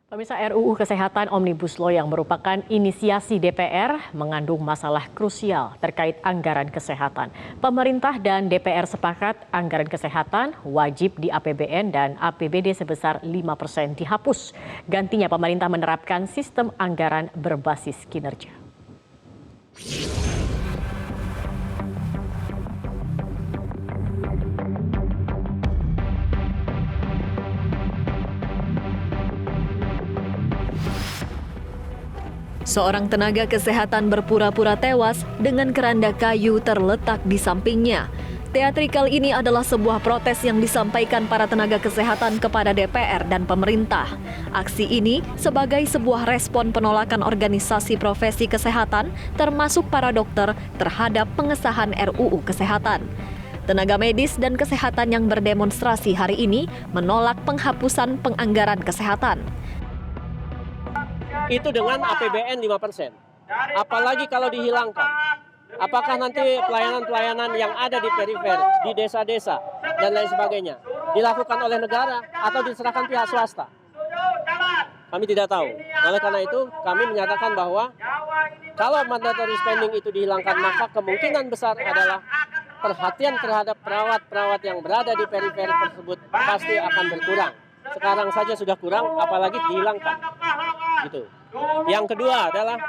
Pemirsa, RUU Kesehatan Omnibus Law yang merupakan inisiasi DPR mengandung masalah krusial terkait anggaran kesehatan. Pemerintah dan DPR sepakat anggaran kesehatan wajib di APBN dan APBD sebesar 5% dihapus. Gantinya pemerintah menerapkan sistem anggaran berbasis kinerja. Seorang tenaga kesehatan berpura-pura tewas dengan keranda kayu terletak di sampingnya. Teatrikal ini adalah sebuah protes yang disampaikan para tenaga kesehatan kepada DPR dan pemerintah. Aksi ini sebagai sebuah respon penolakan organisasi profesi kesehatan, termasuk para dokter, terhadap pengesahan RUU Kesehatan. Tenaga medis dan kesehatan yang berdemonstrasi hari ini menolak penghapusan penganggaran kesehatan. Itu dengan APBN 5%. Apalagi kalau dihilangkan. Apakah nanti pelayanan-pelayanan yang ada di perifer, di desa-desa, dan lain sebagainya, dilakukan oleh negara atau diserahkan pihak swasta? Kami tidak tahu. Oleh karena itu, kami menyatakan bahwa kalau mandatory spending itu dihilangkan, maka kemungkinan besar adalah perhatian terhadap perawat-perawat yang berada di perifer tersebut pasti akan berkurang. Sekarang saja sudah kurang, apalagi dihilangkan. Gitu. Yang kedua adalah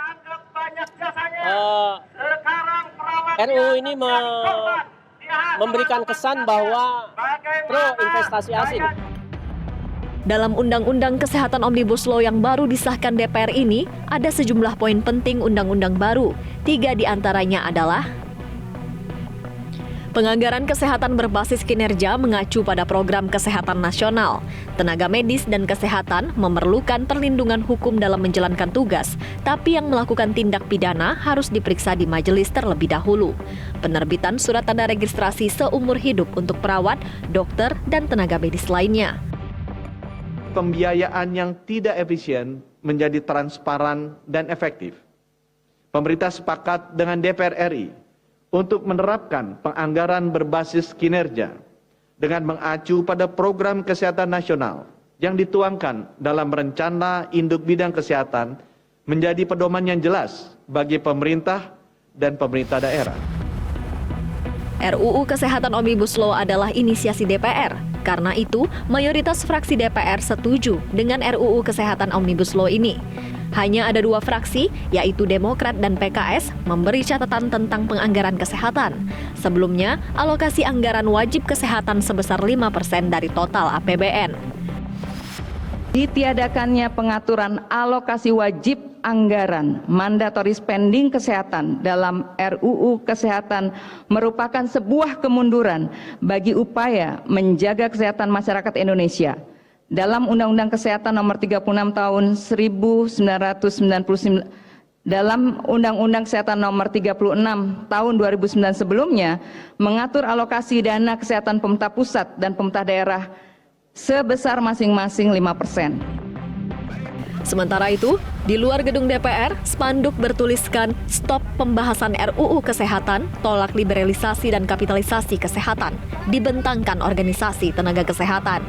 RUU ini memberikan kesan bahwa pro investasi asing. Dalam Undang-Undang Kesehatan Omnibus Law yang baru disahkan DPR ini, ada sejumlah poin penting undang-undang baru. 3 diantaranya adalah penganggaran kesehatan berbasis kinerja mengacu pada program kesehatan nasional. Tenaga medis dan kesehatan memerlukan perlindungan hukum dalam menjalankan tugas, tapi yang melakukan tindak pidana harus diperiksa di majelis terlebih dahulu. Penerbitan surat tanda registrasi seumur hidup untuk perawat, dokter, dan tenaga medis lainnya. Pembiayaan yang tidak efisien menjadi transparan dan efektif. Pemerintah sepakat dengan DPR RI untuk menerapkan penganggaran berbasis kinerja dengan mengacu pada program kesehatan nasional yang dituangkan dalam rencana induk bidang kesehatan menjadi pedoman yang jelas bagi pemerintah dan pemerintah daerah. RUU Kesehatan Omnibus Law adalah inisiasi DPR. Karena itu, mayoritas fraksi DPR setuju dengan RUU Kesehatan Omnibus Law ini. Hanya ada 2 fraksi, yaitu Demokrat dan PKS, memberi catatan tentang penganggaran kesehatan. Sebelumnya, alokasi anggaran wajib kesehatan sebesar 5% dari total APBN. Ditiadakannya pengaturan alokasi wajib anggaran mandatory spending kesehatan dalam RUU Kesehatan merupakan sebuah kemunduran bagi upaya menjaga kesehatan masyarakat Indonesia. Dalam Undang-Undang Kesehatan Nomor 36 Tahun 1999, dalam Undang-Undang Kesehatan Nomor 36 Tahun 2009 sebelumnya mengatur alokasi dana kesehatan pemerintah pusat dan pemerintah daerah sebesar masing-masing 5%. Sementara itu, di luar gedung DPR, spanduk bertuliskan "Stop pembahasan RUU Kesehatan, tolak liberalisasi dan kapitalisasi kesehatan", dibentangkan organisasi tenaga kesehatan.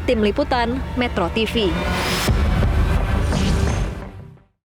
Tim Liputan, Metro TV.